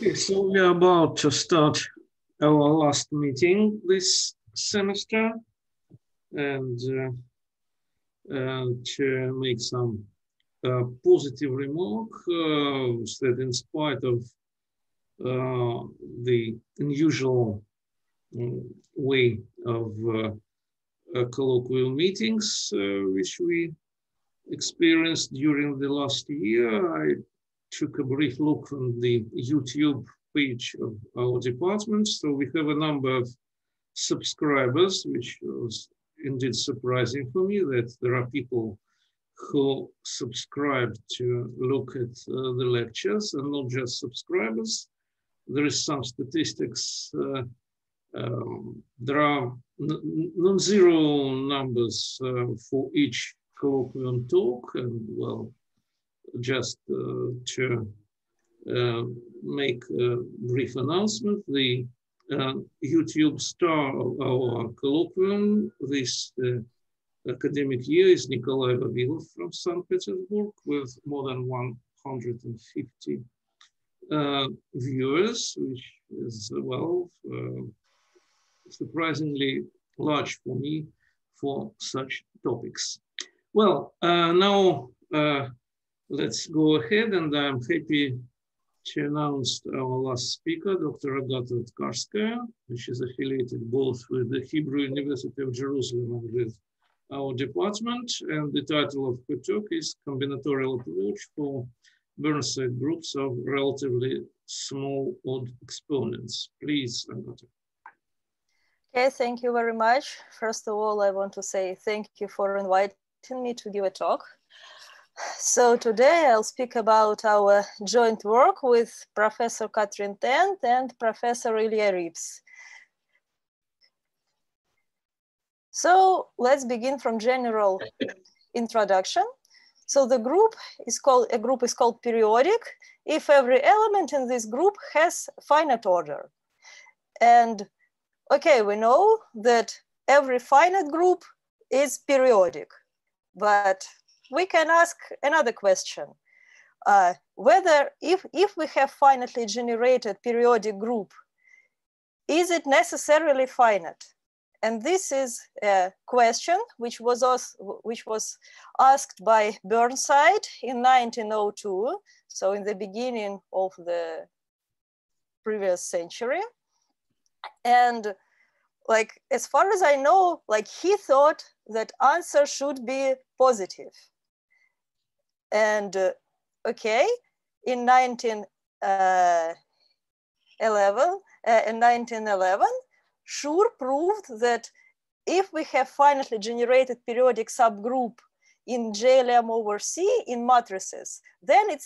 Okay, so we are about to start our last meeting this semester, and to make some positive remark that in spite of the unusual way of colloquial meetings which we experienced during the last year, I took a brief look on the YouTube page of our department. So we have a number of subscribers, which was indeed surprising for me that there are people who subscribe to look at the lectures and not just subscribers. There is some statistics. There are non-zero numbers for each colloquium talk, and well, just to make a brief announcement, the YouTube star of our colloquium this academic year is Nikolai Vavilov from St. Petersburg with more than 150 viewers, which is, well, surprisingly large for me for such topics. Well, now let's go ahead, and I'm happy to announce our last speaker, Dr. Agatha Atkarskaya, which is affiliated both with the Hebrew University of Jerusalem and with our department. And the title of her talk is Combinatorial Approach for Burnside Groups of Relatively Small Odd Exponents. Please, Agatha. Okay, thank you very much. First of all, I want to say thank you for inviting me to give a talk. So today I'll speak about our joint work with Professor Katrin Tent and Professor Ilya Rips. So let's begin from general introduction. So the group is called periodic if every element in this group has finite order. And okay, we know that every finite group is periodic, but we can ask another question, whether if we have finitely generated periodic group, is it necessarily finite? And this is a question which was asked by Burnside in 1902, so in the beginning of the previous century. And like, as far as I know, like he thought that answer should be positive. And okay, in 1911, Schur proved that if we have finitely generated periodic subgroup in JLM over C in matrices, then it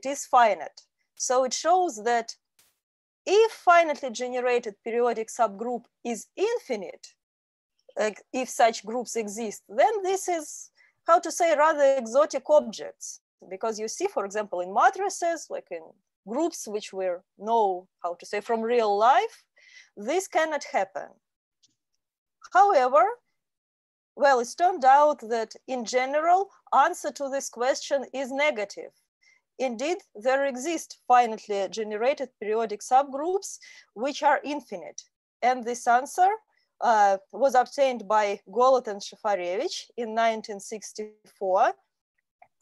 is finite. So it shows that if finitely generated periodic subgroup is infinite, like if such groups exist, then this is, how to say, rather exotic objects. Because you see, for example, in matrices, like in groups which we know, how to say, from real life, this cannot happen. However, well, it's turned out that in general, answer to this question is negative. Indeed, there exist finitely generated periodic subgroups which are infinite. And this answer was obtained by Golod and Shafarevich in 1964.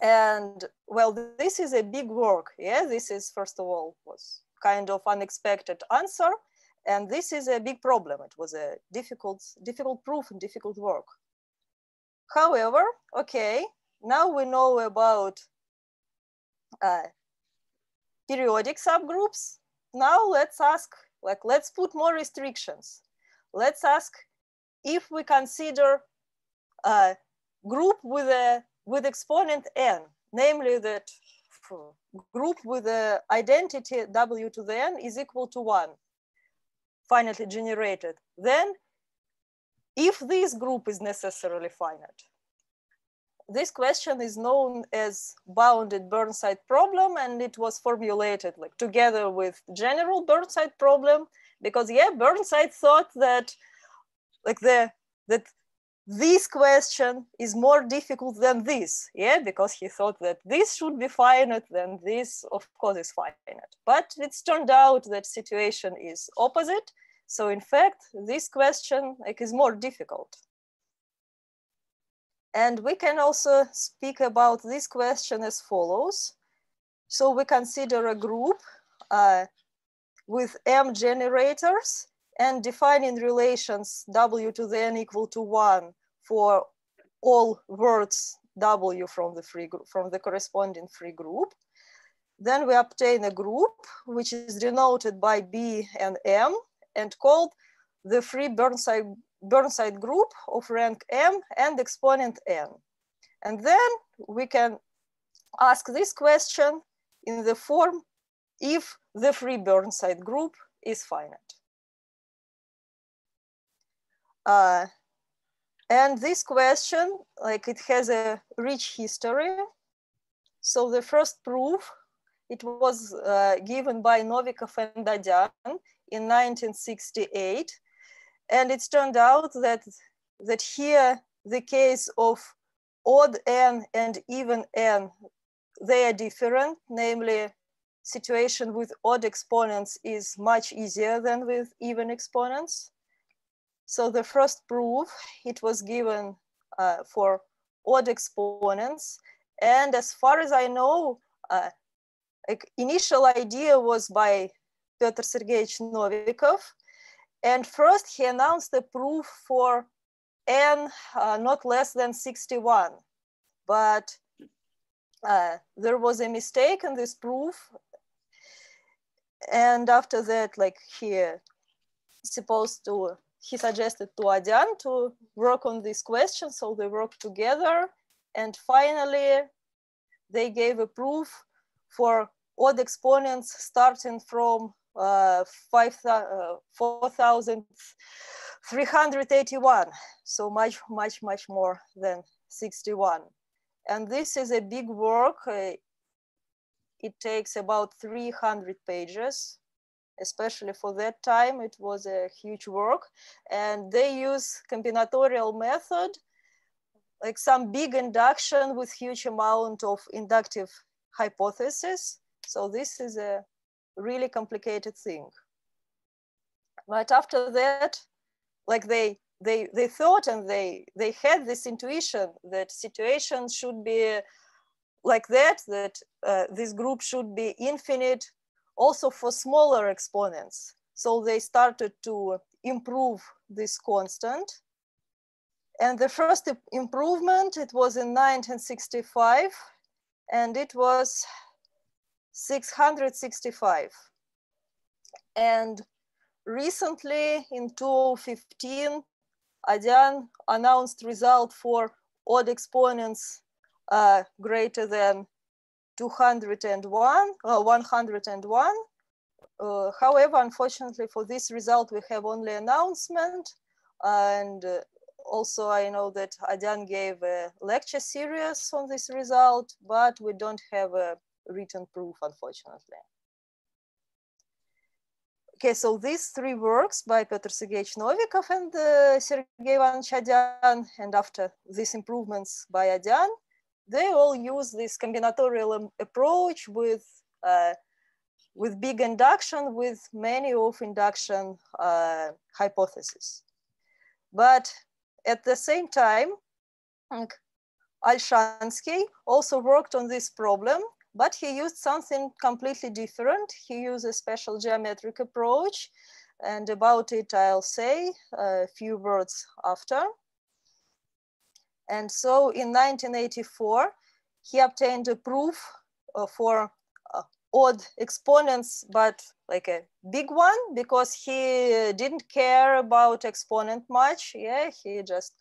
And well, this is a big work. Yeah, this is, first of all, was kind of unexpected answer. And this is a big problem. It was a difficult proof and difficult work. However, okay, now we know about periodic subgroups. Now let's ask, like, let's put more restrictions. Let's ask if we consider a group with exponent n, namely that group with the identity w to the n is equal to 1, finitely generated, then if this group is necessarily finite. This question is known as bounded Burnside problem, and it was formulated like together with general Burnside problem, because yeah, Burnside thought that like that this question is more difficult than this, yeah, because he thought that this should be finite, then this, of course, is finite. But it's turned out that situation is opposite. So in fact, this question is more difficult. And we can also speak about this question as follows. So we consider a group with M generators and defining relations W to the N equal to 1 for all words W from the corresponding free group. Then we obtain a group which is denoted by B and M and called the free Burnside group of rank M and exponent N. And then we can ask this question in the form if the free Burnside group is finite. And this question, it has a rich history. So the first proof, it was given by Novikov and Adyan in 1968. And it's turned out that here the case of odd n and even n, they are different. Namely, situation with odd exponents is much easier than with even exponents. So the first proof, it was given for odd exponents. And as far as I know, initial idea was by Petr Sergeyevich Novikov. And first he announced the proof for n not less than 61. But there was a mistake in this proof. And after that, he suggested to Adyan to work on this question. So they worked together. And finally, they gave a proof for odd exponents starting from 4,381. So much more than 61. And this is a big work. It takes about 300 pages. Especially for that time, it was a huge work. And they use combinatorial method, like some big induction with huge amount of inductive hypothesis. So this is a really complicated thing. But after that, they thought and they had this intuition that situation should be like that this group should be infinite also for smaller exponents. So they started to improve this constant. And the first improvement, it was in 1965, and it was 665. And recently in 2015, Adyan announced result for odd exponents greater than 101. However, unfortunately for this result, we have only announcement. And also I know that Adyan gave a lecture series on this result, but we don't have a written proof, unfortunately. Okay, so these three works by Petr Sergeyevich Novikov and Sergey Ivanovich Adyan, and after these improvements by Adyan, they all use this combinatorial approach with big induction, with many of induction hypotheses. But at the same time, Alshansky also worked on this problem, but he used something completely different. He used a special geometric approach, and about it I'll say a few words after. And so in 1984, he obtained a proof for odd exponents, but like a big one, because he didn't care about exponent much. Yeah, he just,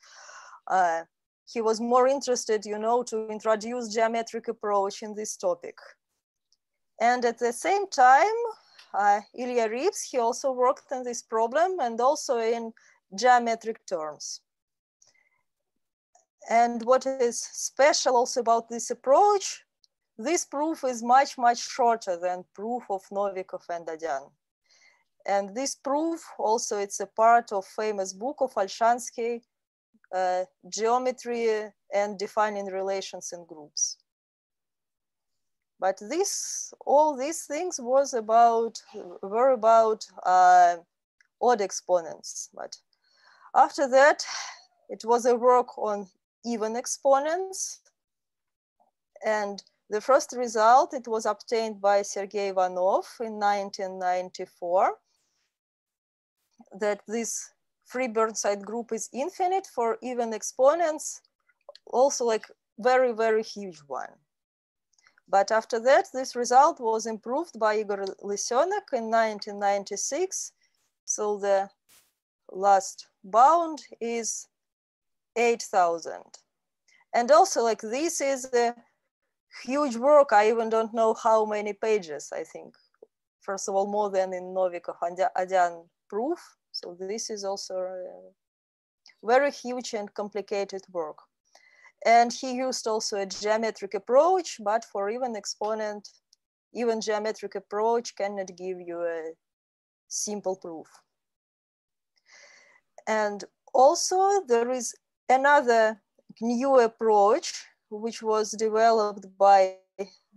he was more interested, to introduce geometric approach in this topic. And at the same time, Ilya Rips, he also worked on this problem and also in geometric terms. And what is special also about this approach, this proof is much shorter than proof of Novikov and Adyan. And this proof also, it's a part of famous book of Alshansky geometry and defining relations in groups. But all these things were about odd exponents. But after that, it was a work on even exponents. And the first result, it was obtained by Sergei Ivanov in 1994, that this free Burnside group is infinite for even exponents, also like very, very huge one. But after that, this result was improved by Igor Lisenek in 1996. So the last bound is 8,000. And also like this is a huge work. I even don't know how many pages, I think. First of all, more than in Novikov-Adyan proof. So this is also a very huge and complicated work. And he used also a geometric approach, but for even exponent, even geometric approach cannot give you a simple proof. And also there is another new approach, which was developed by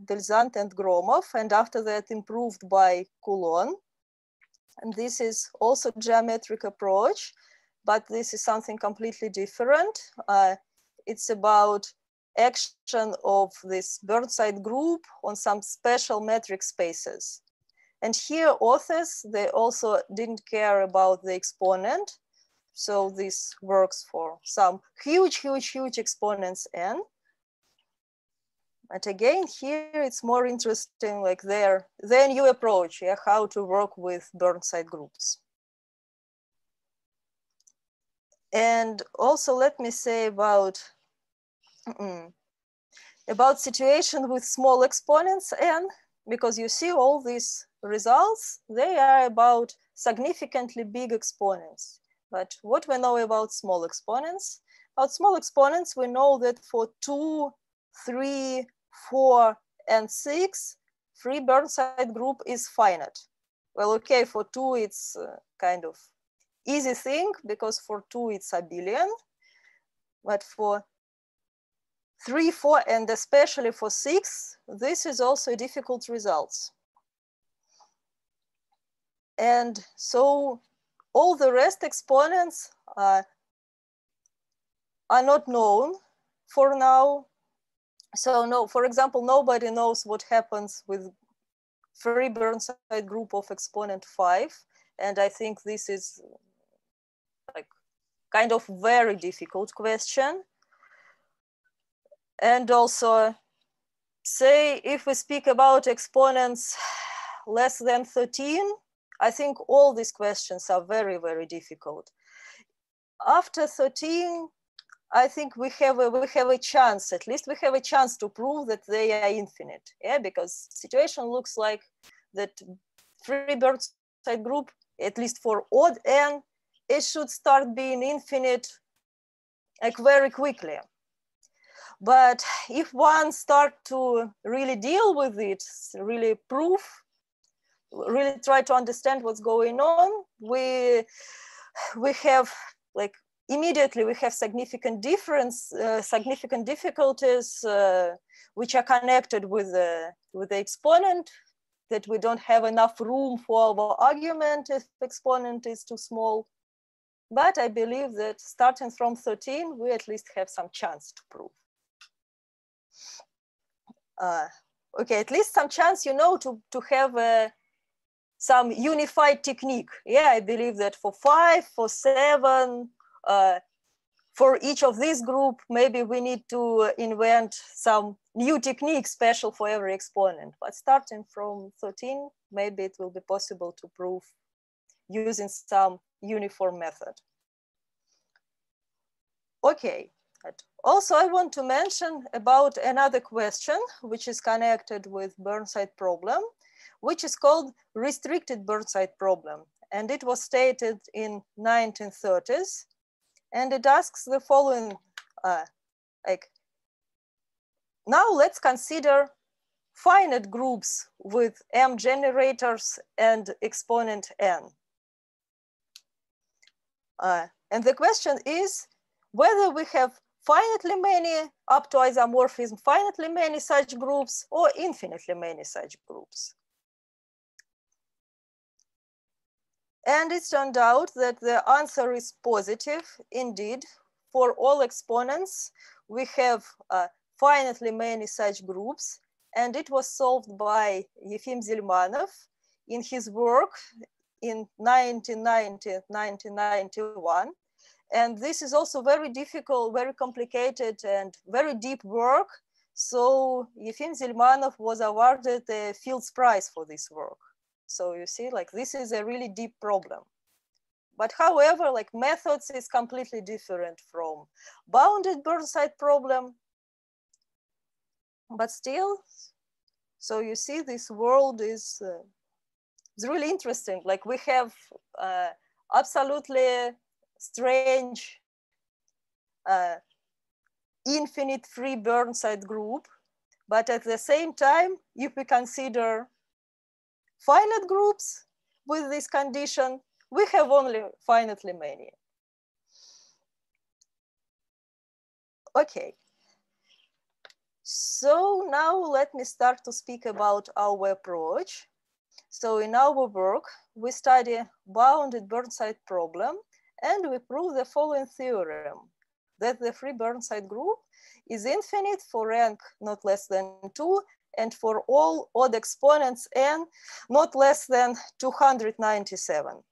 Delzant and Gromov, and after that improved by Coulon. And this is also geometric approach, but this is something completely different. It's about action of this Burnside group on some special metric spaces. And here authors, they also didn't care about the exponent. So this works for some huge exponents n. But again, here it's more interesting, like their new approach, yeah, how to work with Burnside groups. And also let me say about situation with small exponents n, because you see all these results, they are about significantly big exponents. But what we know about small exponents? About small exponents, we know that for 2, 3, 4, and 6, free Burnside group is finite. Well, okay, for 2, it's kind of easy thing, because for 2, it's abelian. But for 3, 4, and especially for 6, this is also a difficult result. And so all the rest exponents are not known for now. So no, for example, nobody knows what happens with free Burnside group of exponent 5. And I think this is like kind of very difficult question. And also, say if we speak about exponents less than 13, I think all these questions are very, very difficult. After 13, I think we have a chance, at least we have a chance to prove that they are infinite. Yeah, because situation looks like that free Burnside group, at least for odd n, it should start being infinite like very quickly. But if one start to really deal with it, really prove, really try to understand what's going on, we have like immediately we have significant difficulties which are connected with the exponent, that we don't have enough room for our argument if exponent is too small. But I believe that starting from 13, we at least have some chance to prove. Okay, at least some chance, you know, to have some unified technique. Yeah, I believe that for 5, for 7, for each of these group, maybe we need to invent some new technique special for every exponent. But starting from 13, maybe it will be possible to prove using some uniform method. Okay. Also, I want to mention about another question which is connected with Burnside problem, which is called restricted Burnside problem. And it was stated in 1930s. And it asks the following, like, now let's consider finite groups with M generators and exponent n. And the question is, whether we have finitely many, up to isomorphism, finitely many such groups or infinitely many such groups. And it turned out that the answer is positive indeed. For all exponents, we have finitely many such groups, and it was solved by Yefim Zelmanov in his work in 1990-1991. And this is also very difficult, very complicated, and very deep work. So Yefim Zelmanov was awarded the Fields Prize for this work. So you see, like, this is a really deep problem. But however, like, methods is completely different from bounded Burnside problem. But still, so you see, this world is it's really interesting. Like, we have absolutely strange infinite free Burnside group. But at the same time, if we consider finite groups with this condition, we have only finitely many. Okay. So now let me start to speak about our approach. So in our work, we study bounded Burnside problem, and we prove the following theorem, that the free Burnside group is infinite for rank not less than 2, and for all odd exponents n not less than 297.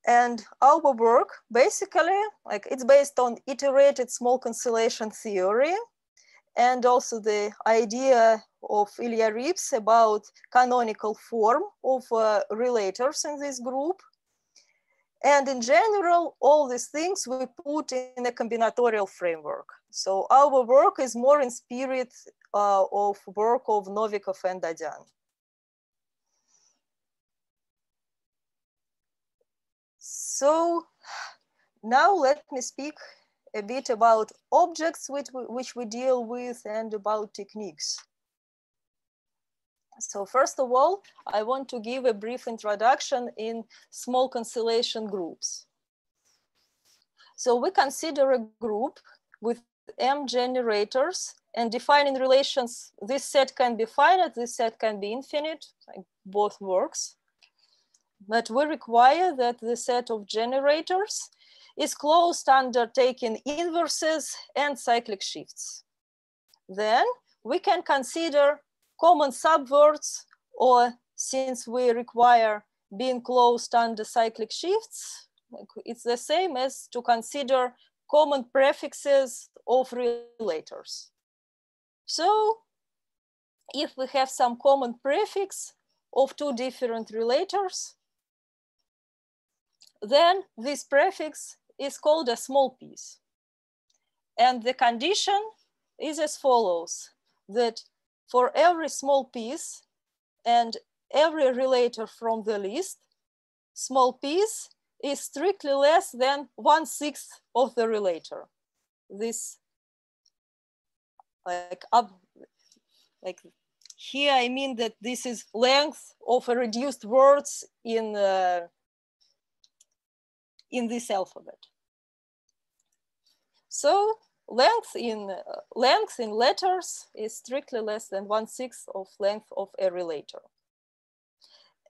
And our work basically, like, it's based on iterated small cancellation theory, and also the idea of Ilya Rips about canonical form of relators in this group. And in general, all these things we put in a combinatorial framework. So our work is more in spirit of work of Novikov and Dadian. So now let me speak a bit about objects which we deal with and about techniques. So first of all, I want to give a brief introduction in small cancellation groups. So we consider a group with M generators and defining relations. This set can be finite, this set can be infinite, like both works. But we require that the set of generators is closed under taking inverses and cyclic shifts. Then we can consider common subwords, or since we require being closed under cyclic shifts, it's the same as to consider common prefixes of relators. So if we have some common prefix of two different relators, then this prefix is called a small piece. And the condition is as follows, that for every small piece and every relator from the list, small piece is strictly less than 1/6 of the relator. This, like here, I mean that this is length of a reduced words in this alphabet. So length in letters is strictly less than 1/6 of length of a relator.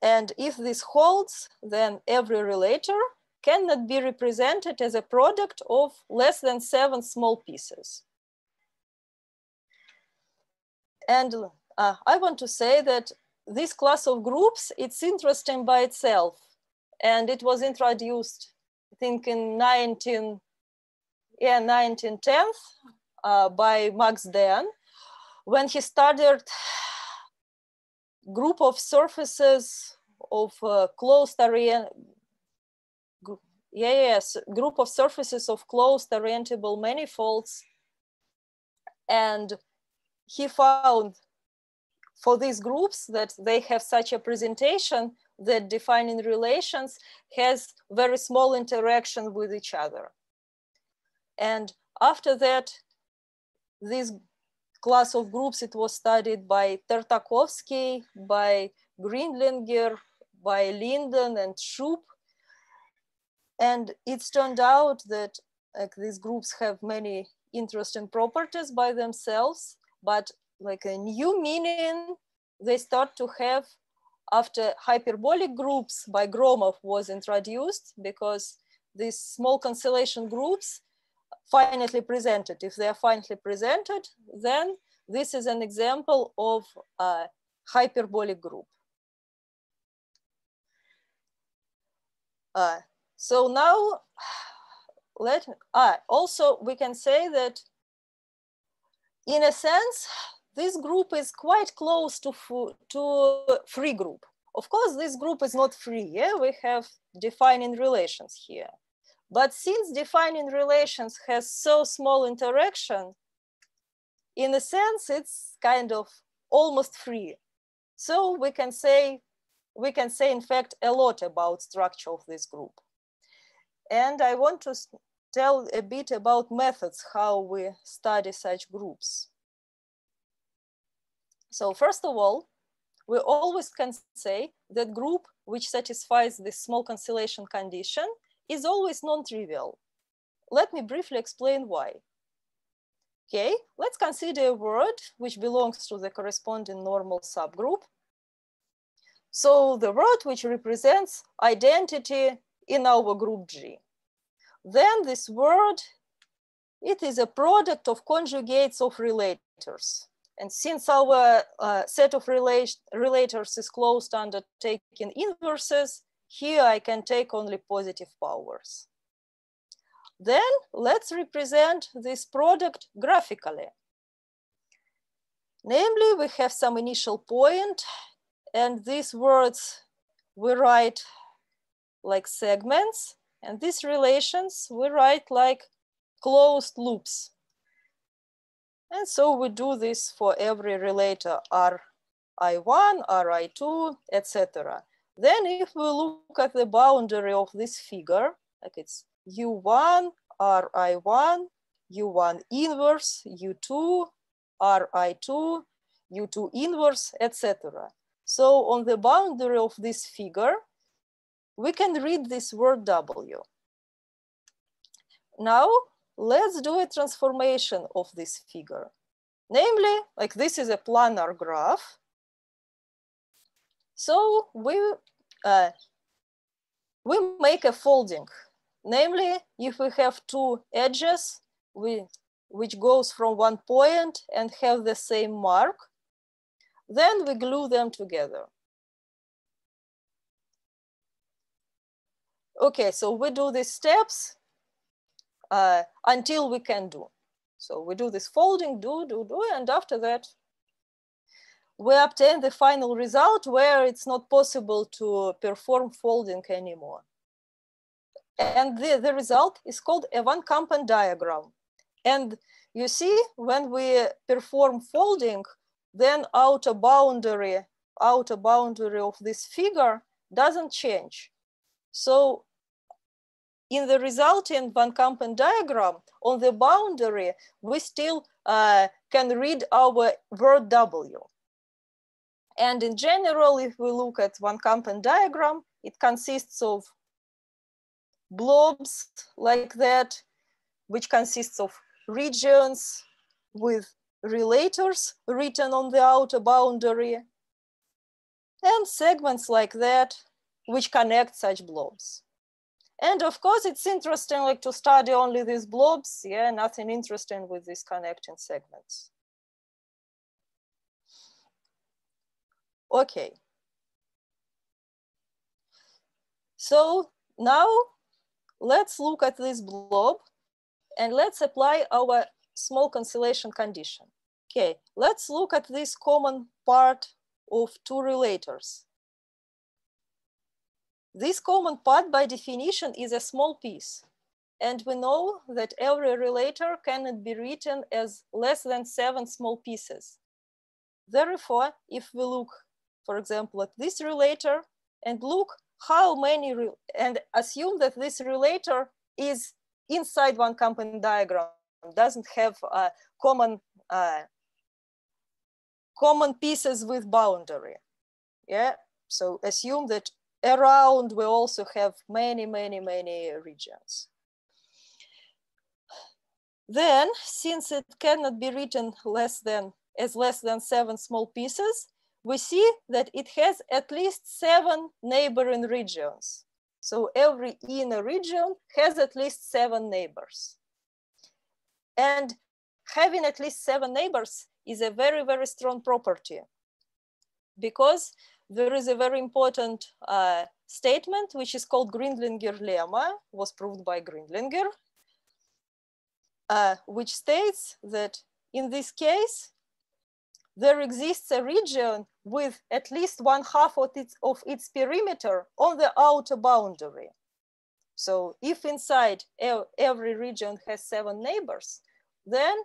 And if this holds, then every relator cannot be represented as a product of less than 7 small pieces. And I want to say that this class of groups, it's interesting by itself. And it was introduced, I think, in 1910 by Max Dehn, when he studied group of surfaces of closed group of surfaces of closed orientable manifolds. And he found for these groups that they have such a presentation that defining relations has very small interaction with each other. And after that, this class of groups, it was studied by Tartakovsky, by Grindlinger, by Linden and Schub. And it's turned out that like these groups have many interesting properties by themselves, but like a new meaning they start to have after hyperbolic groups by Gromov was introduced, because these small cancellation groups finitely presented. If they are finitely presented, then this is an example of a hyperbolic group. So now, also we can say that in a sense, this group is quite close to free group. Of course, this group is not free. Yeah, we have defining relations here. But since defining relations has so small interaction, in a sense, it's kind of almost free. So we can say, in fact, a lot about structure of this group. And I want to tell a bit about methods, how we study such groups. So first of all, we always can say that group which satisfies this small cancellation condition is always non-trivial. Let me briefly explain why. Okay, let's consider a word which belongs to the corresponding normal subgroup. So the word which represents identity in our group G. Then this word, it is a product of conjugates of relators. And since our set of relators is closed under taking inverses, here I can take only positive powers. Then let's represent this product graphically. Namely, we have some initial point, and these words we write like segments, and these relations we write like closed loops. And so we do this for every relator Ri1, Ri2, etc. Then if we look at the boundary of this figure, like it's U1, Ri1, U1 inverse, U2, Ri2, U2 inverse, etc. So on the boundary of this figure, we can read this word W. Now, let's do a transformation of this figure. Namely, like this is a planar graph. So we make a folding. Namely, if we have two edges which goes from one point and have the same mark, then we glue them together. Okay, so we do these steps until we can do. So we do this folding, do, and after that, we obtain the final result where it's not possible to perform folding anymore. And the result is called a one-component diagram. And you see, when we perform folding, then outer boundary of this figure doesn't change. So in the resulting one-component diagram, on the boundary, we still can read our word W. And in general, if we look at one-component diagram, it consists of blobs like that, which consists of regions with relators written on the outer boundary, and segments like that, which connect such blobs. And of course, it's interesting like to study only these blobs. Yeah, nothing interesting with these connecting segments. Okay. So now let's look at this blob and let's apply our small cancellation condition. Okay, let's look at this common part of two relators. This common part by definition is a small piece. And we know that every relator cannot be written as less than 7 small pieces. Therefore, if we look, for example, at this relator and look how many, and assume that this relator is inside one component diagram, doesn't have common pieces with boundary. Yeah, so assume that around we also have many, many, many regions. Then, since it cannot be written as less than 7 small pieces, we see that it has at least 7 neighboring regions. So every inner region has at least 7 neighbors. And having at least 7 neighbors is a very, very strong property, because there is a very important statement which is called Grindlinger lemma, was proved by Grindlinger, which states that in this case, there exists a region with at least 1/2 of its perimeter on the outer boundary. So if inside every region has 7 neighbors, then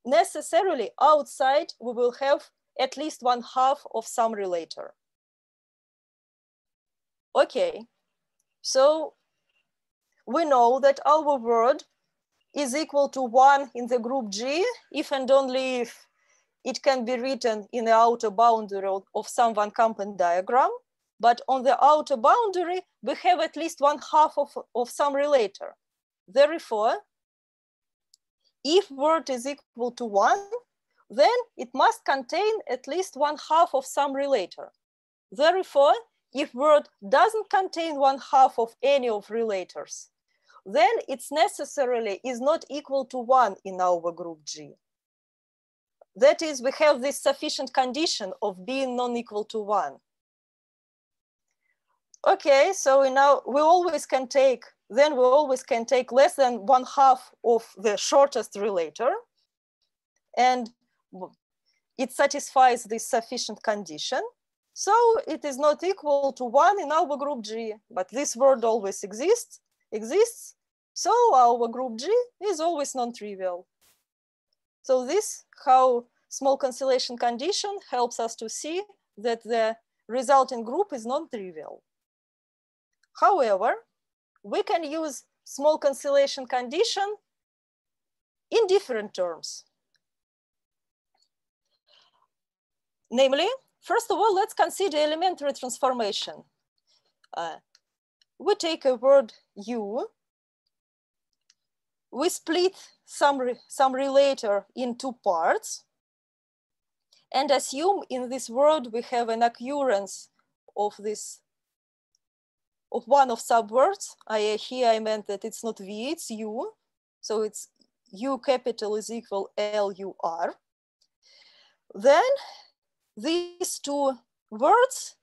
necessarily outside we will have at least 1/2 of some relator. Okay, so we know that our word is equal to 1 in the group G if and only if it can be written in the outer boundary of some Van Kampen diagram. But on the outer boundary, we have at least 1/2 of some relator. Therefore, if word is equal to 1, then it must contain at least 1/2 of some relator. Therefore, if word doesn't contain 1/2 of any of relators, then it's necessarily is not equal to 1 in our group G. That is, we have this sufficient condition of being non-equal to 1. Okay, so we always can take less than 1/2 of the shortest relator, and it satisfies this sufficient condition. So it is not equal to 1 in our group G, but this word always exists. So our group G is always non-trivial. So this, how small cancellation condition helps us to see that the resulting group is non-trivial. However, we can use small cancellation condition in different terms. Namely, first of all, let's consider elementary transformation. We take a word U, we split some relator in 2 parts, and assume in this word we have an occurrence of one of subwords. Here I meant that it's not V, it's U. So it's U capital is equal LUR. Then these 2 words,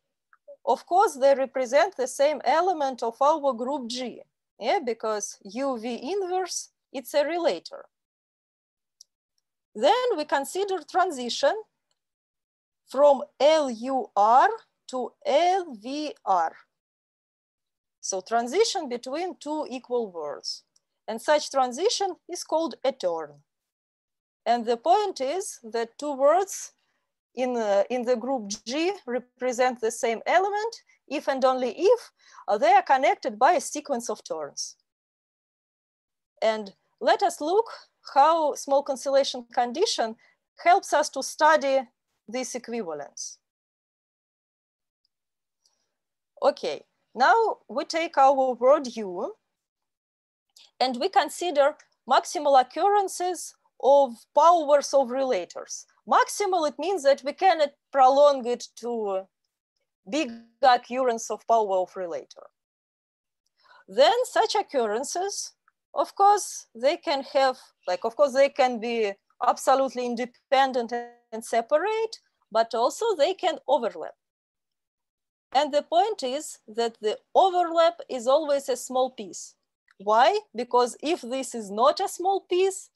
of course, they represent the same element of our group G, because UV inverse, it's a relator. Then we consider transition from LUR to LVR. So transition between 2 equal words. And such transition is called a turn. And the point is that 2 words in the group G represent the same element if and only if they are connected by a sequence of turns. And let us look how small cancellation condition helps us to study this equivalence. Okay, now we take our word U and we consider maximal occurrences of powers of relators. Maximal, it means that we cannot prolong it to big occurrence of power of relator. Then such occurrences, of course, they can be absolutely independent and separate, but also they can overlap. And the point is that the overlap is always a small piece. Why? Because if this is not a small piece,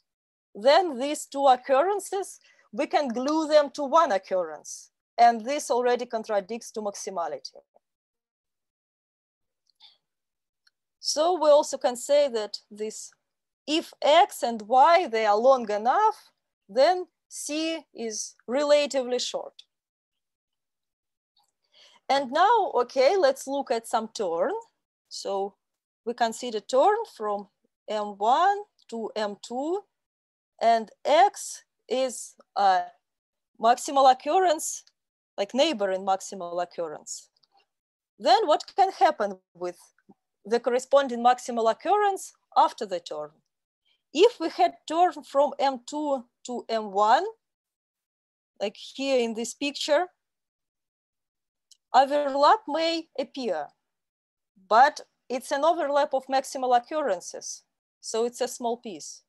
then these 2 occurrences, we can glue them to 1 occurrence. And this already contradicts to maximality. So we also can say that if X and Y, they are long enough, then C is relatively short. And now, okay, let's look at some turn. So we consider turn from M1 to M2, and X is a maximal occurrence, like neighboring maximal occurrence. then what can happen with the corresponding maximal occurrence after the turn? If we had turn from M2 to M1, like here in this picture, overlap may appear, but it's an overlap of maximal occurrences, so it's a small piece.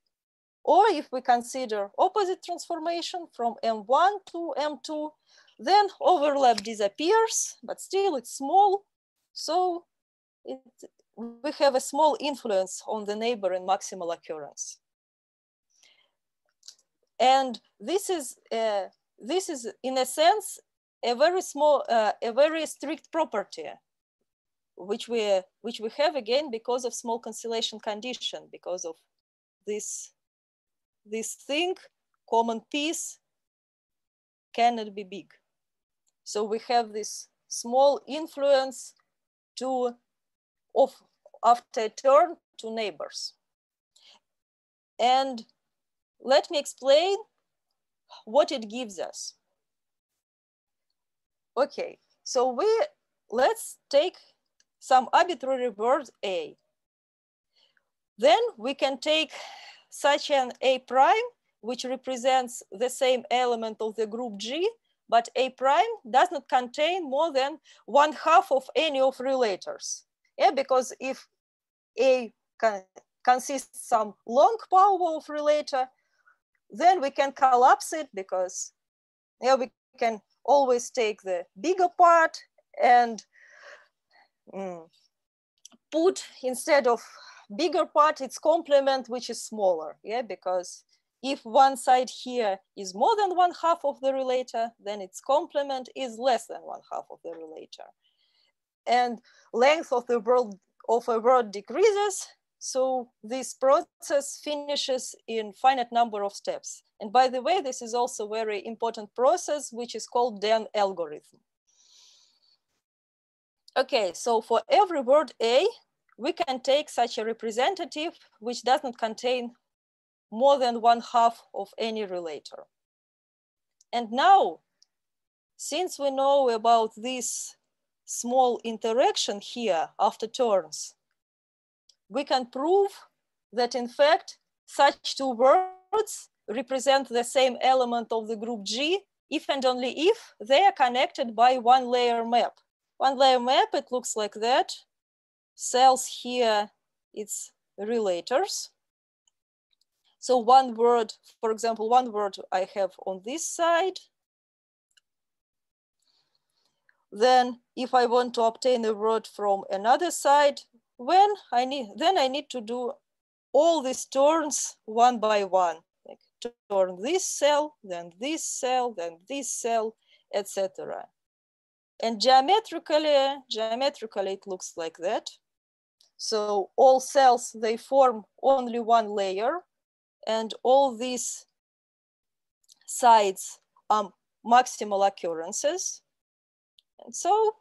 Or if we consider opposite transformation from M1 to M2, then overlap disappears, but still it's small, so we have a small influence on the neighboring maximal occurrence. And this is in a sense a very small, a very strict property, which we have again because of small cancellation condition, because of this thing, common piece cannot be big. So we have this small influence after a turn to neighbors. And let me explain what it gives us. Okay, so let's take some arbitrary word A. Then we can take such an A prime, which represents the same element of the group G, but A prime does not contain more than 1/2 of any of relators. Yeah, because if A consists some long power of relator, then we can collapse it, because we can always take the bigger part and put, instead of bigger part, its complement, which is smaller. Yeah, because if one side here is more than 1/2 of the relator, then its complement is less than 1/2 of the relator. And length of a word decreases, so this process finishes in finite number of steps. And by the way, this is also a very important process, which is called Dan algorithm. Okay, so for every word A, we can take such a representative which does not contain more than 1/2 of any relator. And now, since we know about this small interaction here after turns, we can prove that in fact, such two words represent the same element of the group G if and only if they are connected by one layer map. One layer map, it looks like that. Cells here, it's relators. So one word, for example, one word I have on this side. Then if I want to obtain a word from another side, then I need to do all these turns one by one. Like turn this cell, then this cell, then this cell, etc. And geometrically, it looks like that. So all cells, they form only one layer, and all these sides are maximal occurrences. And so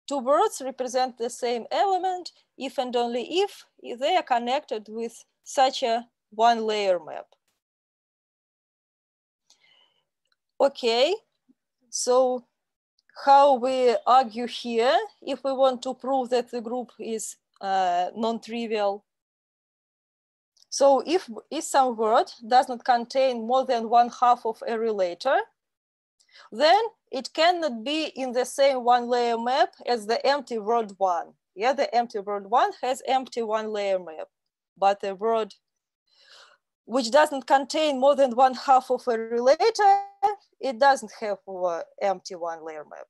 two words represent the same element if and only if they are connected with such a one layer map. Okay, so how we argue here, if we want to prove that the group is non-trivial. So if some word does not contain more than 1/2 of a relator, then it cannot be in the same one layer map as the empty word one. Yeah, the empty word one has empty one layer map, but a word which doesn't contain more than 1/2 of a relator, it doesn't have an empty one layer map.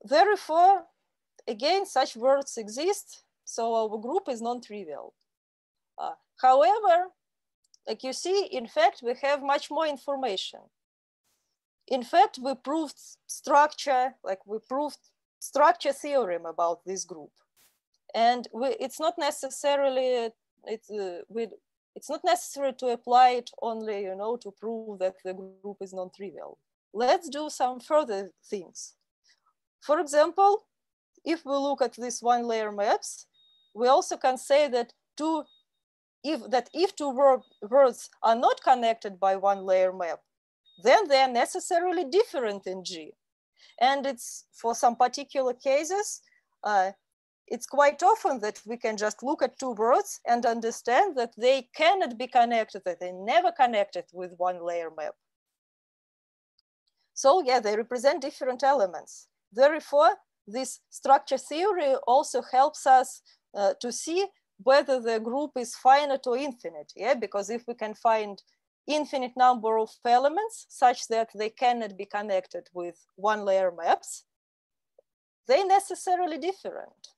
Therefore, again, such words exist, so our group is non-trivial. However, like you see, in fact, we have much more information. In fact, we proved structure, structure theorem about this group. And it's not necessarily, it's not necessary to apply it only, to prove that the group is non-trivial. Let's do some further things. For example, if we look at these one layer maps, we also can say that if two words are not connected by one layer map, then they are necessarily different in G. And it's for some particular cases, it's quite often that we can just look at two words and understand that they cannot be connected, that they never connected with one layer map. So yeah, they represent different elements. Therefore, this structure theory also helps us to see whether the group is finite or infinite. Yeah, because if we can find infinite number of elements such that they cannot be connected with one layer maps, they're necessarily different.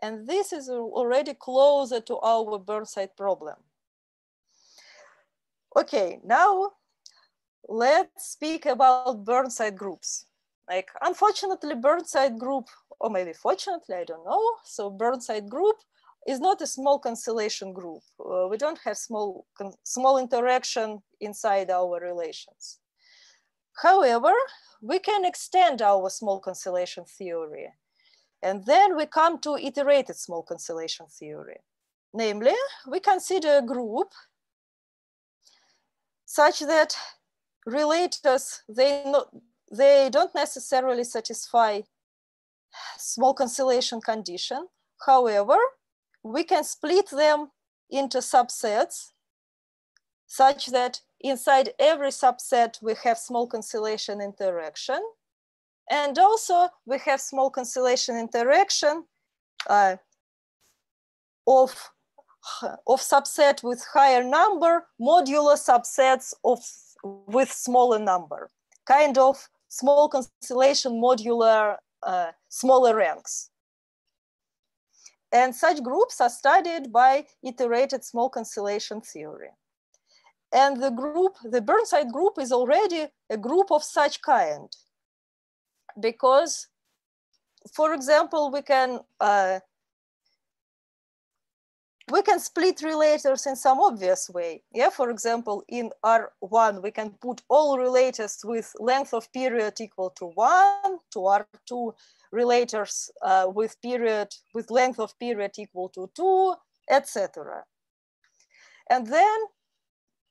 And this is already closer to our Burnside problem. Okay, now let's speak about Burnside groups. Like, unfortunately, Burnside group, or maybe fortunately, I don't know. So Burnside group is not a small cancellation group. We don't have small interaction inside our relations. However, we can extend our small cancellation theory. And then we come to iterated small cancellation theory. Namely, we consider a group such that relators, they don't necessarily satisfy small cancellation condition. However, we can split them into subsets such that inside every subset we have small cancellation interaction. And also we have small cancellation interaction of subset with higher number modulo subsets with smaller number, kind of small cancellation modular smaller ranks. And such groups are studied by iterated small cancellation theory. And the Burnside group is already a group of such kind, because, for example, we can split relators in some obvious way. Yeah, for example, in R1, we can put all relators with length of period equal to 1, to R2 relators with length of period equal to 2, etc. And then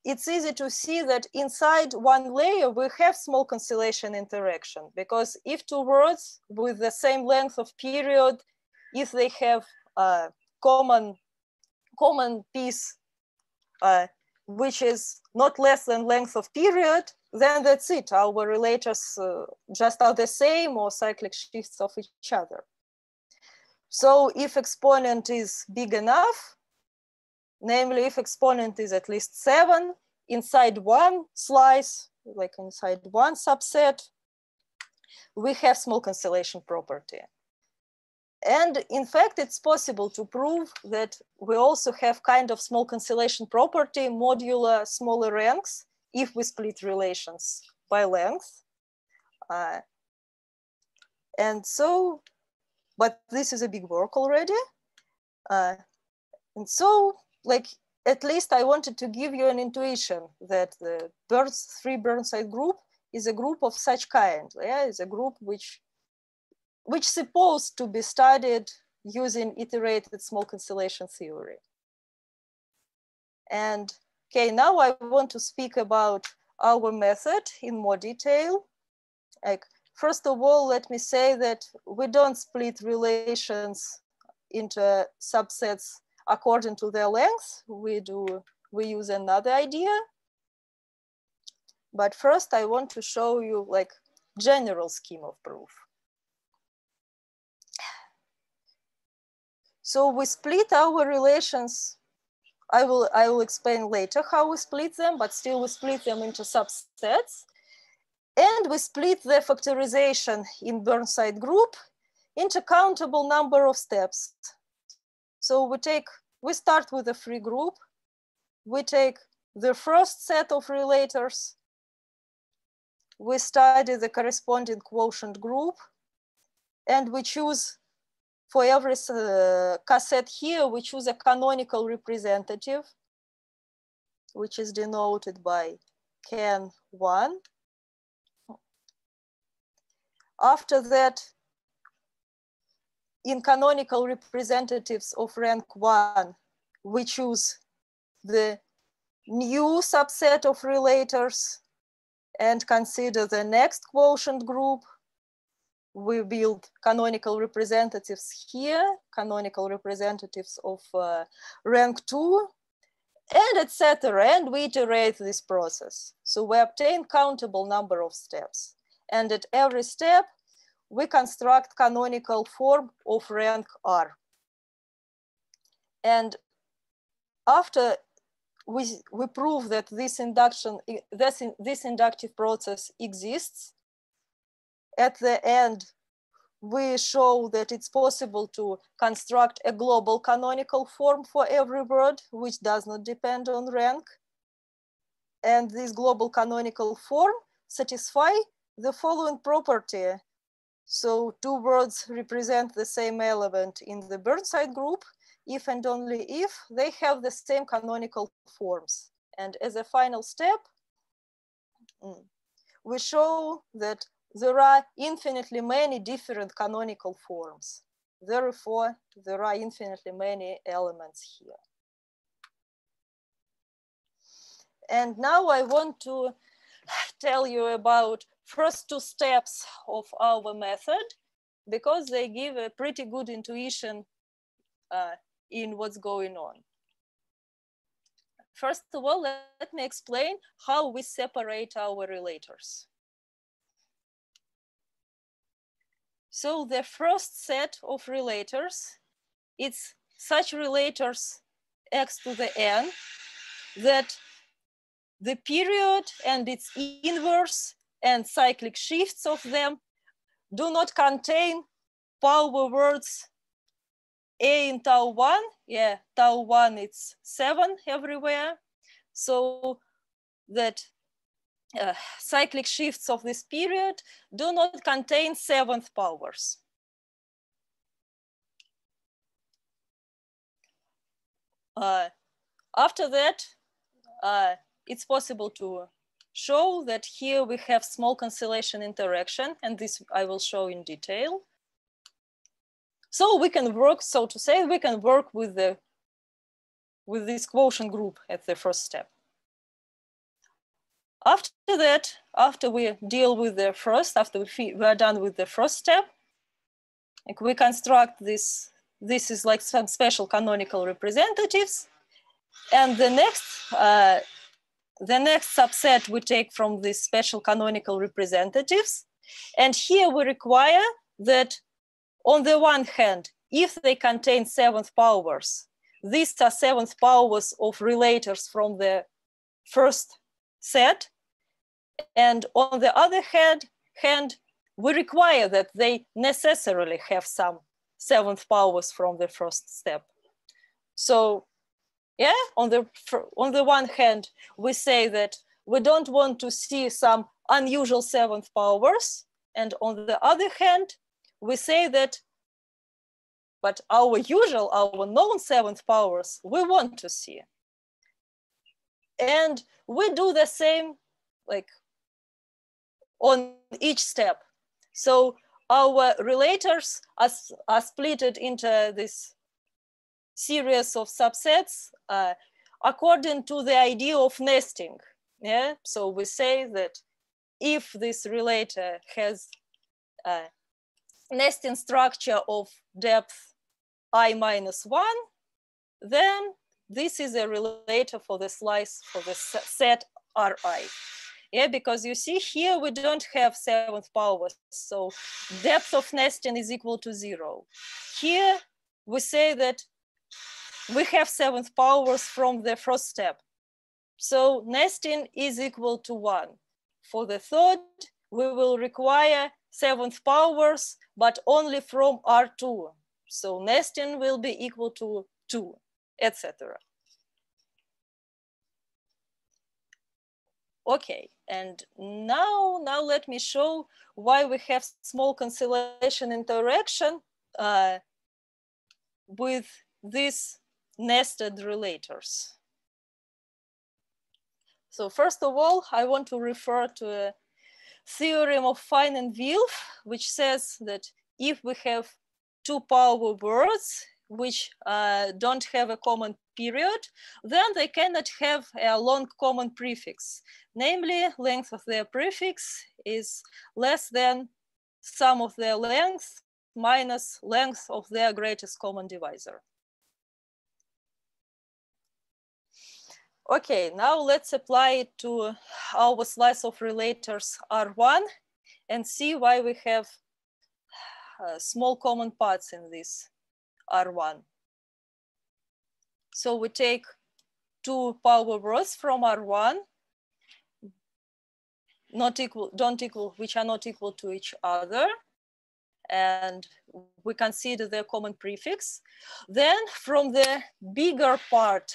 it's easy to see that inside one layer, we have small cancellation interaction, because if two words with the same length of period, if they have a common piece, which is not less than length of period, then that's it. Our relators just are the same or cyclic shifts of each other. So if exponent is big enough, namely if exponent is at least 7 inside one slice, like inside one subset, we have small cancellation property. And in fact, it's possible to prove that we also have kind of small cancellation property modular smaller ranks if we split relations by length. And so, but this is a big work already. And so, like, at least I wanted to give you an intuition that the three Burnside group is a group of such kind. Yeah, it's a group which supposed to be studied using iterated small cancellation theory. And okay, now I want to speak about our method in more detail. Like, first of all, let me say that we don't split relations into subsets according to their length. We use another idea. But first I want to show you like general scheme of proof. So we split our relations. I will explain later how we split them, but still we split them into subsets. And we split the factorization in Burnside group into countable number of steps. So we start with a free group. We take the first set of relators. We study the corresponding quotient group, and we choose, for every cassette here, we choose a canonical representative, which is denoted by can1. After that, in canonical representatives of rank 1, we choose the new subset of relators, and consider the next quotient group. We build canonical representatives here, canonical representatives of rank 2, and etc. And we iterate this process. So we obtain countable number of steps. And at every step, we construct canonical form of rank R. And after we prove that this inductive process exists, at the end, we show that it's possible to construct a global canonical form for every word, which does not depend on rank. And this global canonical form satisfies the following property. So two words represent the same element in the Burnside group if and only if they have the same canonical forms. And as a final step, we show that there are infinitely many different canonical forms. Therefore, there are infinitely many elements here. And now I want to tell you about first two steps of our method, because they give a pretty good intuition in what's going on. First of all, let me explain how we separate our relators. So the first set of relators, it's such relators x to the n that the period and its inverse and cyclic shifts of them do not contain power words a in tau 1. Yeah, tau 1, it's 7 everywhere. So that cyclic shifts of this period do not contain 7th powers. After that, it's possible to show that here we have small cancellation interaction, and this I will show in detail. So we can work, so to say, we can work with this quotient group at the first step. After that, after we deal with the first, after we are done with the first step, like we construct this. This is like some special canonical representatives, and the next subset we take from these special canonical representatives, and here we require that on the one hand, if they contain 7th powers, these are 7th powers of relators from the first set. And on the other hand, we require that they necessarily have some 7th powers from the first step. So yeah, on the one hand, we say that we don't want to see some unusual 7th powers. And on the other hand, we say that, but our known 7th powers, we want to see. And we do the same, like, on each step. So our relators are split into this series of subsets according to the idea of nesting. Yeah, so we say that if this relator has a nesting structure of depth I-1, then this is a relator for the slice for the set Ri. Yeah, because you see here we don't have 7th powers, so depth of nesting is equal to 0. Here we say that we have 7th powers from the first step, so nesting is equal to 1. For the third, we will require 7th powers, but only from R2. So nesting will be equal to 2, etc. Okay, and now let me show why we have small cancellation interaction with these nested relators. So first of all, I want to refer to a theorem of Fine and Wilf, which says that if we have 2 power words which don't have a common period, then they cannot have a long common prefix. Namely, length of their prefix is less than sum of their length minus length of their greatest common divisor. Okay, now let's apply it to our slice of relators R1 and see why we have small common parts in this R1. So we take two power words from R1, which are not equal to each other, and we consider their common prefix. Then from the bigger part,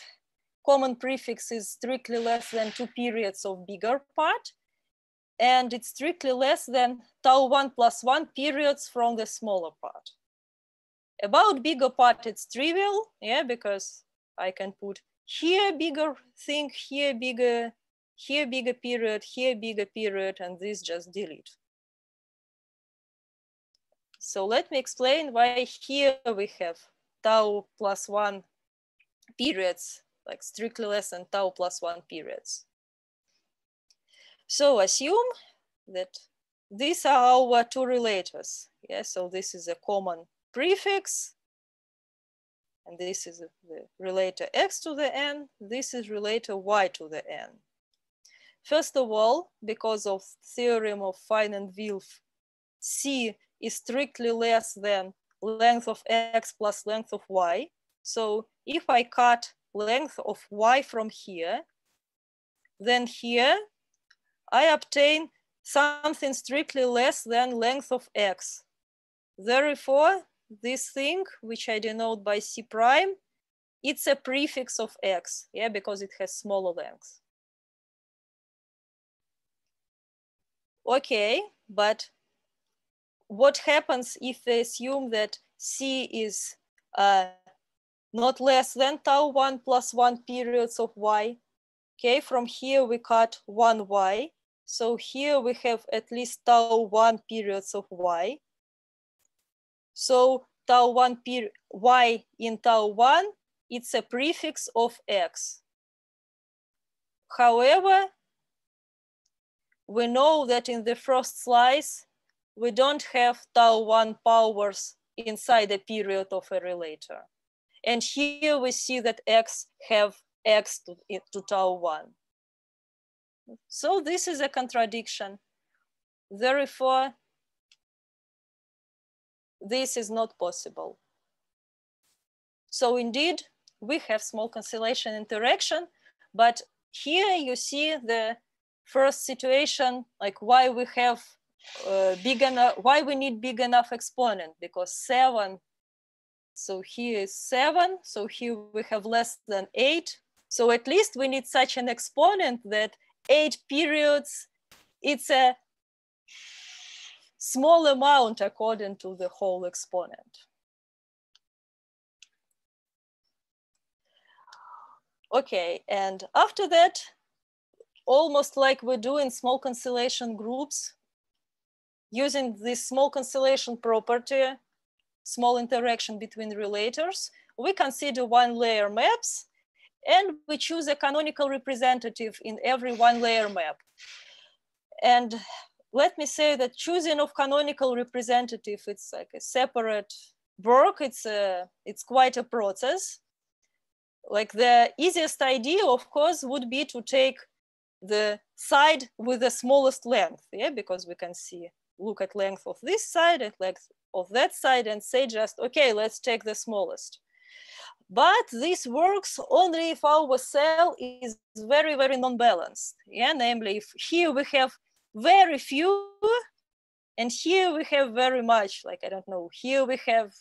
common prefix is strictly less than 2 periods of bigger part, and it's strictly less than tau 1 plus 1 periods from the smaller part. About bigger part, it's trivial, yeah, because I can put here bigger thing, here bigger period, here bigger period, and this just delete. So let me explain why here we have tau plus 1 periods, like strictly less than tau plus 1 periods. So assume that these are our two relators. Yeah, so this is a common prefix, and this is the relator x to the n. This is relator y to the n. First of all, because of theorem of Fine and Wilf, C is strictly less than length of x plus length of y. So if I cut length of y from here, then here I obtain something strictly less than length of x. Therefore, this thing, which I denote by C prime, it's a prefix of x, yeah, because it has smaller length. Okay, but what happens if they assume that C is not less than tau 1 plus 1 periods of y? Okay, from here we cut 1y. So here we have at least tau 1 periods of y. So tau 1 y in tau 1, it's a prefix of x. However, we know that in the first slice, we don't have tau 1 powers inside a period of a relator. And here we see that x have x to tau 1. So this is a contradiction. Therefore, this is not possible. So indeed, we have small cancellation interaction, but here you see the first situation, like why we have why we need big enough exponent, because 7, so here is 7, so here we have less than 8. So at least we need such an exponent that 8 periods, it's a small amount according to the whole exponent. Okay, and after that, almost like we do in small cancellation groups, using this small cancellation property, small interaction between relators, we consider one layer maps, and we choose a canonical representative in every one layer map. And let me say that choosing of canonical representative, it's like a separate work. It's quite a process. Like the easiest idea, of course, would be to take the side with the smallest length, yeah, because we can see, look at length of this side and length of that side and say just, okay, let's take the smallest. But this works only if our cell is very, very non-balanced. Yeah, namely, if here we have very few and here we have very much, like, I don't know, here we have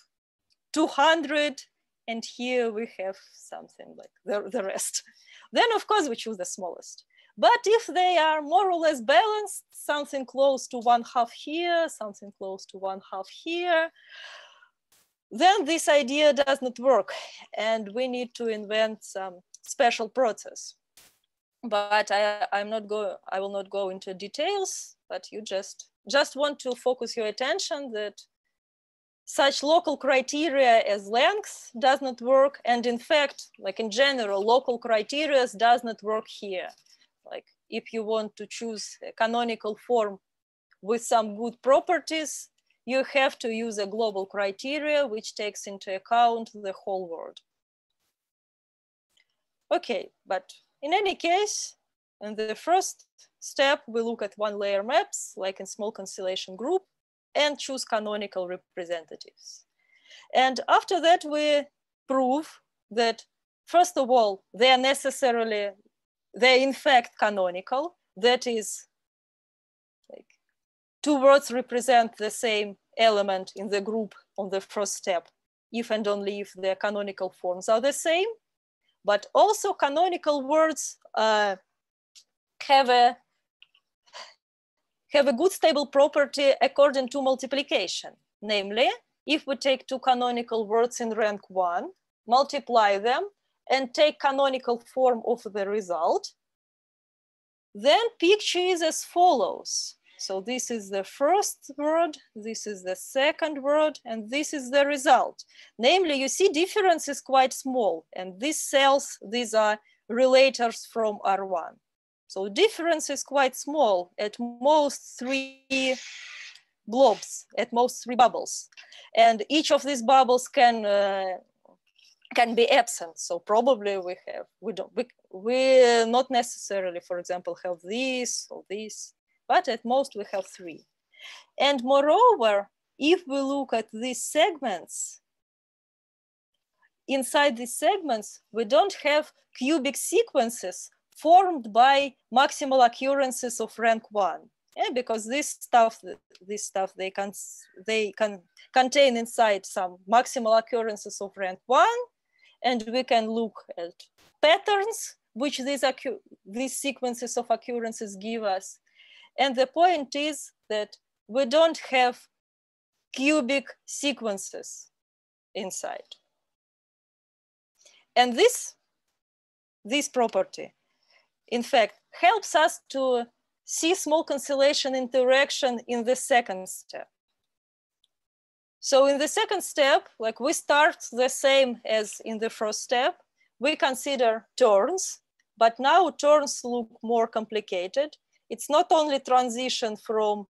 200 and here we have something like the rest. Then of course we choose the smallest. But if they are more or less balanced, something close to 1/2 here, something close to 1/2 here, then this idea does not work, and we need to invent some special process. But I will not go into details, but you just want to focus your attention that such local criteria as length does not work. And in fact, like in general, local criteria does not work here. Like if you want to choose a canonical form with some good properties, you have to use a global criteria which takes into account the whole world. Okay, but in any case, in the first step, we look at one layer maps, like in small cancellation group, and choose canonical representatives. And after that, we prove that, first of all, they're in fact canonical. That is, like, two words represent the same element in the group on the first step, if and only if their canonical forms are the same. But also canonical words have a good stable property according to multiplication. Namely, if we take two canonical words in rank 1, multiply them, and take canonical form of the result, then picture is as follows. So this is the first word, this is the second word, and this is the result. Namely, you see difference is quite small, and these cells, these are relators from R1. So difference is quite small, at most 3 blobs, at most 3 bubbles. And each of these bubbles can be absent. So probably we not necessarily, for example, have this or this, but at most we have 3. And moreover, if we look at these segments, inside these segments, we don't have cubic sequences formed by maximal occurrences of rank 1. Yeah, because this stuff they can contain inside some maximal occurrences of rank 1, and we can look at patterns which these sequences of occurrences give us. And the point is that we don't have cubic sequences inside. And this property, in fact, helps us to see small cancellation interaction in the second step. So in the second step, like we start the same as in the first step. We consider turns, but now turns look more complicated. It's not only transition from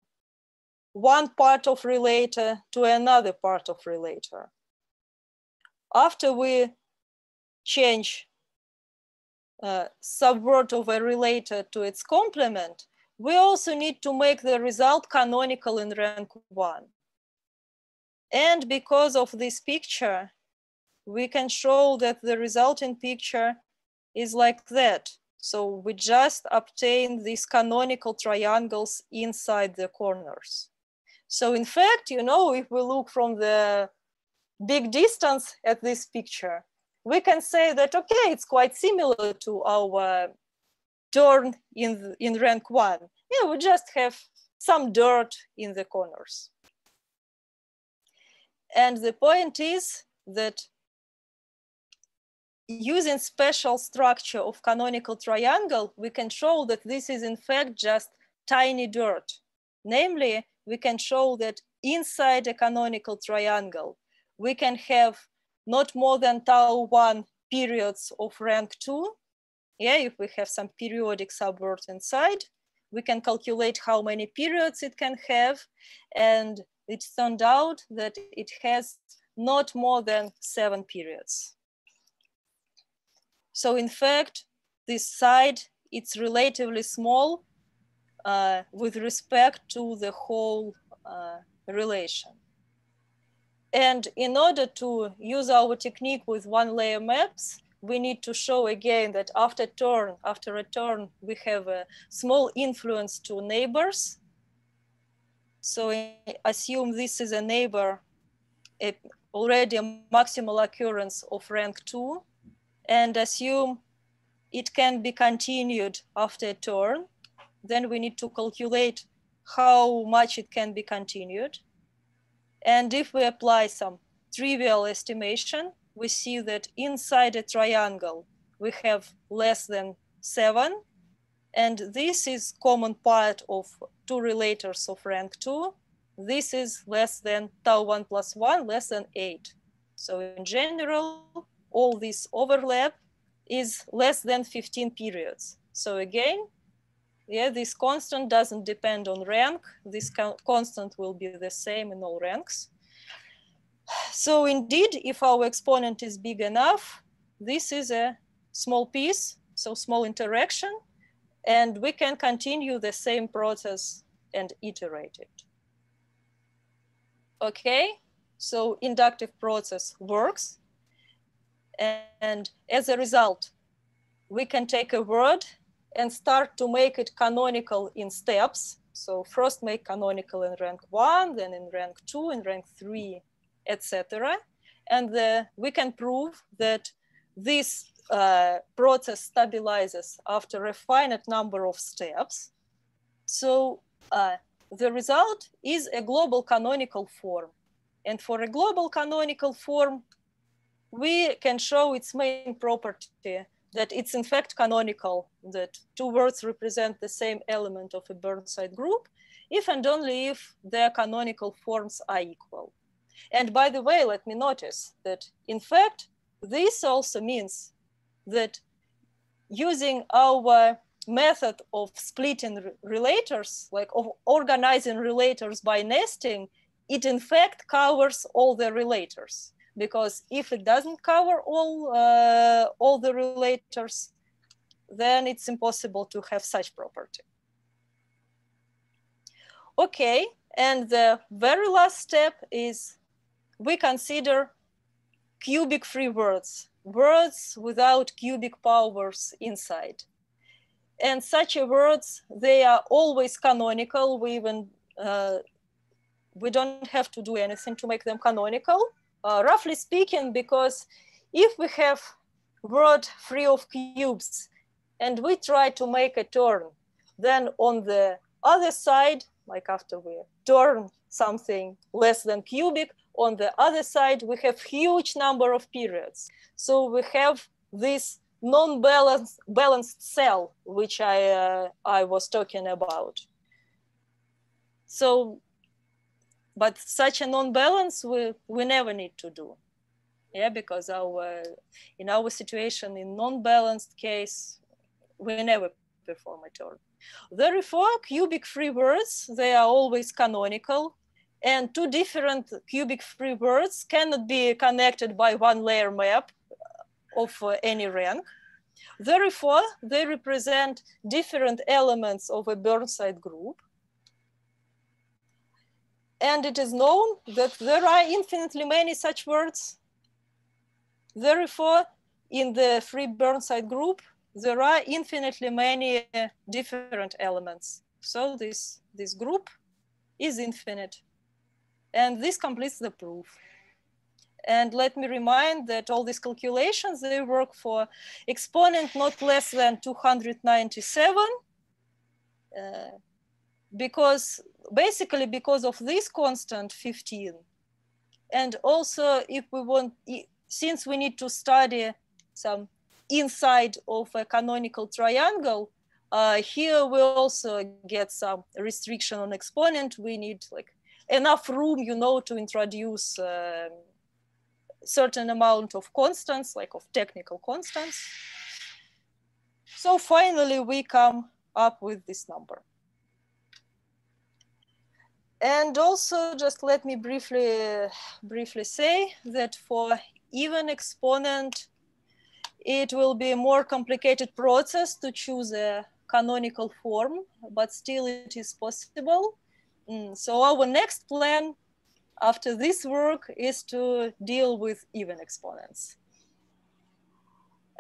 one part of relator to another part of relator. After we change subword of a relator to its complement, we also need to make the result canonical in rank 1. And because of this picture, we can show that the resulting picture is like that. So we just obtain these canonical triangles inside the corners. So in fact, if we look from the big distance at this picture, we can say that, okay, it's quite similar to our turn in rank 1. Yeah, we just have some dirt in the corners. And the point is that using special structure of canonical triangle, we can show that this is in fact just tiny dirt. Namely, we can show that inside a canonical triangle, we can have not more than tau 1 periods of rank 2. Yeah, if we have some periodic subword inside, we can calculate how many periods it can have. And it turned out that it has not more than 7 periods. So in fact, this side, it's relatively small with respect to the whole relation. And in order to use our technique with one layer maps, we need to show again that after a turn, we have a small influence to neighbors. So assume this is a neighbor, already a maximal occurrence of rank 2, and assume it can be continued after a turn. Then we need to calculate how much it can be continued. And if we apply some trivial estimation, we see that inside a triangle, we have less than 7. And this is common part of 2 relators of rank 2. this is less than tau1 plus 1, less than 8. So in general, all this overlap is less than 15 periods. So again, yeah, this constant doesn't depend on rank. This constant will be the same in all ranks. So indeed, if our exponent is big enough, this is a small piece, so small interaction, and we can continue the same process and iterate it. Okay, so inductive process works. And as a result, we can take a word and start to make it canonical in steps. So first make canonical in rank 1, then in rank 2, in rank 3, etc. And we can prove that this process stabilizes after a finite number of steps. So the result is a global canonical form. And for a global canonical form, we can show its main property, that it's in fact canonical, that two words represent the same element of a Burnside group, if and only if their canonical forms are equal. And by the way, let me notice that in fact, this also means that using our method of splitting relators, like of organizing relators by nesting, it in fact covers all the relators. Because if it doesn't cover all the relators, then it's impossible to have such property. Okay, and the very last step is we consider cubic free words, words without cubic powers inside. And such words, they are always canonical. We don't have to do anything to make them canonical. Roughly speaking, because if we have word free of cubes and we try to make a turn, then on the other side, like after we turn something less than cubic, on the other side, we have huge number of periods. So we have this non-balanced cell, which I was talking about. So, but such a non-balance we never need to do. Yeah, because in our situation, in non-balanced case, we never perform a turn. Therefore, cubic free words, they are always canonical, and two different cubic free words cannot be connected by one layer map of any rank. Therefore, they represent different elements of a Burnside group. And it is known that there are infinitely many such words. Therefore, in the free Burnside group, there are infinitely many different elements. So this group is infinite. And this completes the proof. And let me remind that all these calculations, they work for exponent not less than 297, basically because of this constant 15. And also if we want, since we need to study some inside of a canonical triangle, here we also get some restriction on exponent. We need like enough room, to introduce certain amount of constants, like of technical constants. So finally, we come up with this number. And also, just let me briefly say that for even exponent, it will be a more complicated process to choose a canonical form, but still it is possible. So our next plan after this work is to deal with even exponents.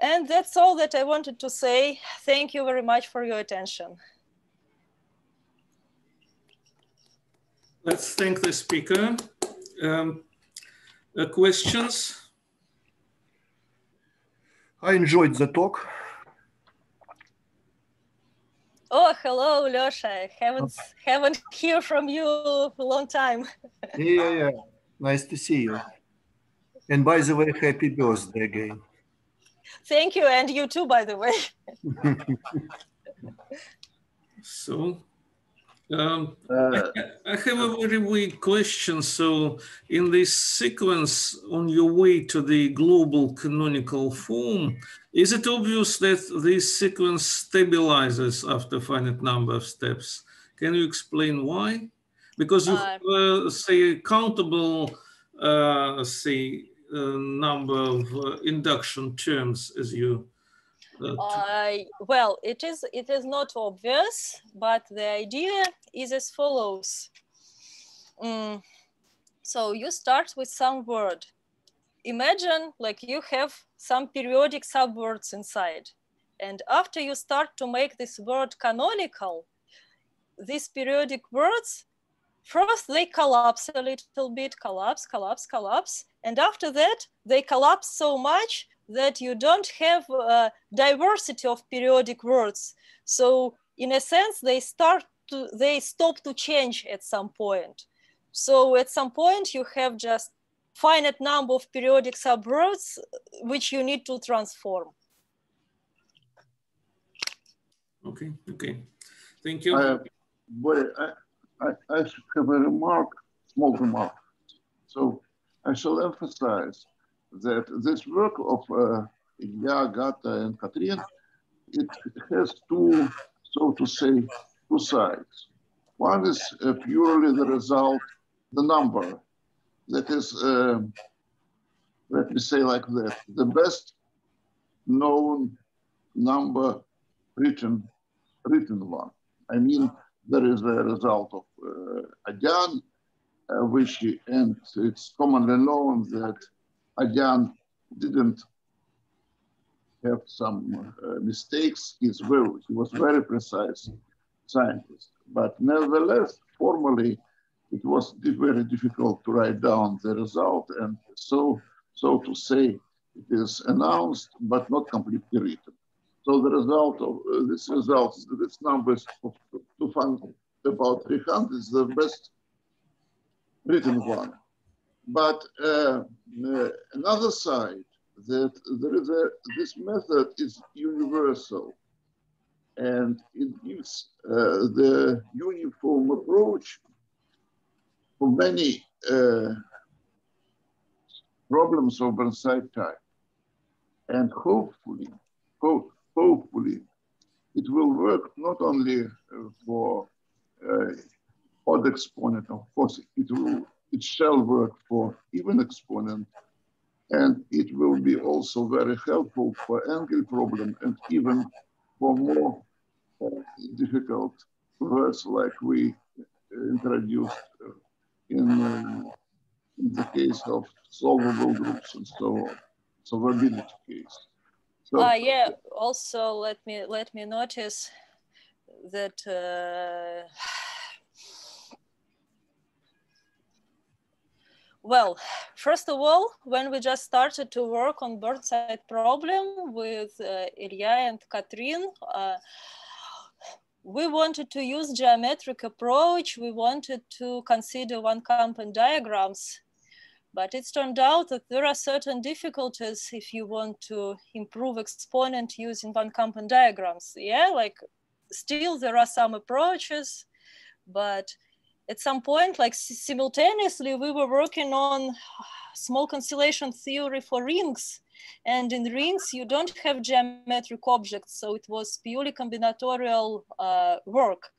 And that's all that I wanted to say. Thank you very much for your attention. Let's thank the speaker. Questions? I enjoyed the talk. Oh, hello, Losha. I haven't heard from you for a long time. Yeah. Nice to see you. And by the way, happy birthday again. Thank you, and you too, by the way. So, I have a very weak question. So in this sequence on your way to the global canonical form, is it obvious that this sequence stabilizes after a finite number of steps? Can you explain why? Because you have, say, countable, number of induction terms as you well, it is not obvious, but the idea is as follows. So you start with some word. Imagine like you have some periodic subwords inside. And after you start to make this word canonical, these periodic words, first they collapse a little bit, collapse. And after that, they collapse so much that you don't have a diversity of periodic words. So in a sense, they stop to change at some point. So at some point you have just finite number of periodic subwords which you need to transform. Okay, thank you. I have a remark, small remark. So I shall emphasize that this work of Agatha and Catherine, it has two, so to say, two sides. One is purely the result, the number, that is, let me say like that, the best known number written one. I mean, there is a result of Adyan, which, and it's commonly known that Adyan didn't have some mistakes. He was very precise scientist, but nevertheless, formally, it was very difficult to write down the result, and so to say, it is announced but not completely written. So the result of this number is to find about 300 is the best written one. But another side, that there is this method is universal, and it gives the uniform approach for many problems of Burnside type. And hopefully, it will work not only for odd exponent, of course, it shall work for even exponent, and it will be also very helpful for angle problem and even for more difficult words like we introduced in the case of solvable groups and so on, solvability case. So, yeah, also let me notice that well, first of all, when we just started to work on Burnside problem with Ilya and Katrin, we wanted to use geometric approach. We wanted to consider one-component diagrams, but it's turned out that there are certain difficulties if you want to improve exponent using one-component diagrams. Yeah, like still there are some approaches, but at some point, like simultaneously, we were working on small cancellation theory for rings. And in rings, you don't have geometric objects. So it was purely combinatorial work.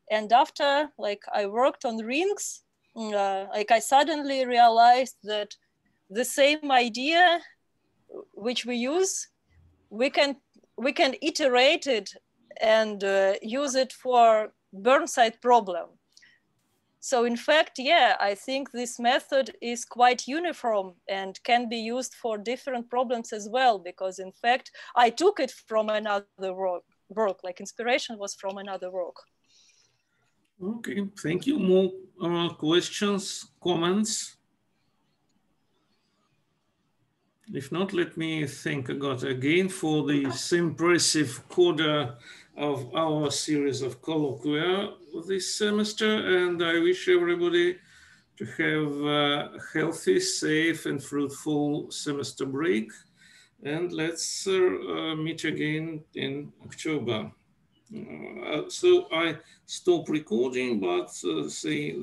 And after like I worked on rings, like I suddenly realized that the same idea which we use, we can iterate it and use it for Burnside problem. So in fact, yeah, I think this method is quite uniform and can be used for different problems as well, because in fact, I took it from another work, like inspiration was from another work. Okay, thank you. More questions, comments? If not, let me thank Agatha again for this impressive coda of our series of colloquia this semester, and I wish everybody to have a healthy, safe, and fruitful semester break. And let's meet again in October. So I stop recording, but say